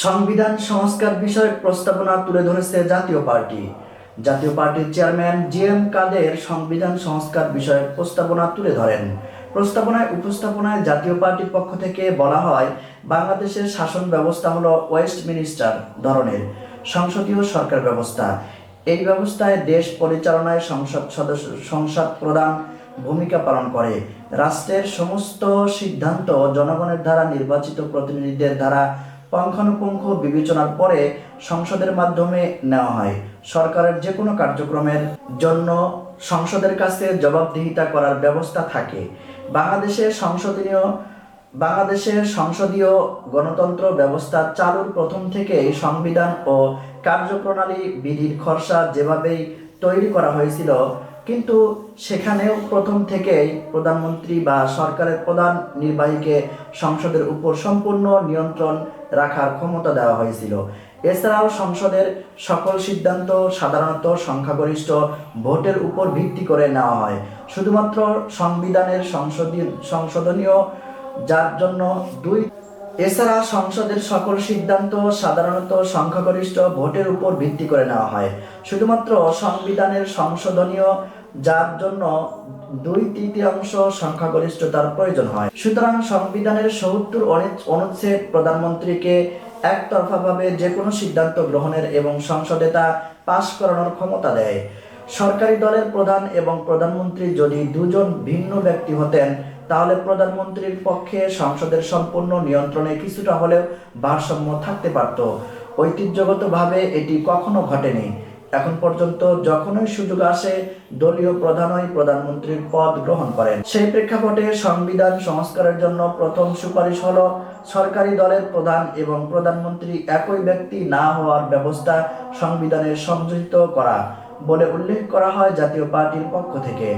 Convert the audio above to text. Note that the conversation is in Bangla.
সংবিধান সংস্কার বিষয়ক প্রস্তাবনা তুলে ধরেছে জাতীয় পার্টি। জাতীয় পার্টির চেয়ারম্যান জি.এম কাদের সংবিধান সংস্কার বিষয়ক প্রস্তাবনা তুলে ধরেন। উপস্থাপনায় জাতীয় পার্টির পক্ষ থেকে বলা হয়, বাংলাদেশের শাসন ব্যবস্থা হলো ওয়েস্টমিনিস্টার ধরনের সংসদীয় সরকার ব্যবস্থা। এই ব্যবস্থায় দেশ পরিচালনায় সংসদ প্রধান ভূমিকা পালন করে। রাষ্ট্রের সমস্ত সিদ্ধান্ত জনগণের দ্বারা নির্বাচিত প্রতিনিধিদের দ্বারা পুঙ্খানুপুঙ্খ বিবেচনার পরে সংসদের মাধ্যমে নেওয়া হয়। সরকারের যে কোনো কার্যক্রমের জন্য সংসদের কাছে জবাবদিহিতা করার ব্যবস্থা থাকে। বাংলাদেশের সংসদীয় গণতন্ত্র ব্যবস্থা চালুর প্রথম থেকেই সংবিধান ও কার্যপ্রণালী বিধির খসড়া যেভাবেই তৈরি করা হয়েছিল, কিন্তু সেখানেও প্রথম থেকেই প্রধানমন্ত্রী বা সরকারের প্রধান নির্বাহীকে সংসদের উপর সম্পূর্ণ নিয়ন্ত্রণ রাখার ক্ষমতা দেওয়া হয়েছিল। এছাড়াও সংসদের সকল সিদ্ধান্ত সাধারণত সংখ্যাগরিষ্ঠ ভোটের উপর ভিত্তি করে নেওয়া হয়। শুধুমাত্র সংবিধানের সংশোধনীয় যার জন্য এছাড়া সংসদের সকল সিদ্ধান্ত সাধারণত সংখ্যাগরিষ্ঠ ভোটের উপর ভিত্তি করে নেওয়া হয়। শুধুমাত্র সংবিধানের সংশোধনীয় যার জন্য 2/3 সংখ্যাগরিষ্ঠতার প্রয়োজন হয়। সুতরাং সংবিধানের ৭০ অনুচ্ছেদ প্রধানমন্ত্রীকে একতরফাভাবে যে কোনো সিদ্ধান্ত গ্রহণের এবং সংসদে তা পাশ করানোর ক্ষমতা দেয়। সরকারি দলের প্রধান এবং প্রধানমন্ত্রী যদি দুজন ভিন্ন ব্যক্তি হতেন, তাহলে প্রধানমন্ত্রীর পক্ষে সংসদের সম্পূর্ণ নিয়ন্ত্রণে কিছুটা হলেও ভারসাম্য থাকতে পারত। ঐতিহ্যগতভাবে এটি কখনো ঘটেনি। এখন পর্যন্ত যখনই সুযোগ আসে, দলীয় প্রধানই প্রধানমন্ত্রীর পদ গ্রহণ করেন। সেই প্রেক্ষাপটে সংবিধান সংস্কারের জন্য প্রথম সুপারিশ হলো সরকারি দলের প্রধান এবং প্রধানমন্ত্রী একই ব্যক্তি না হওয়ার ব্যবস্থা সংবিধানে সংযোজিত করা বলে উল্লেখ করা হয় জাতীয় পার্টির পক্ষ থেকে।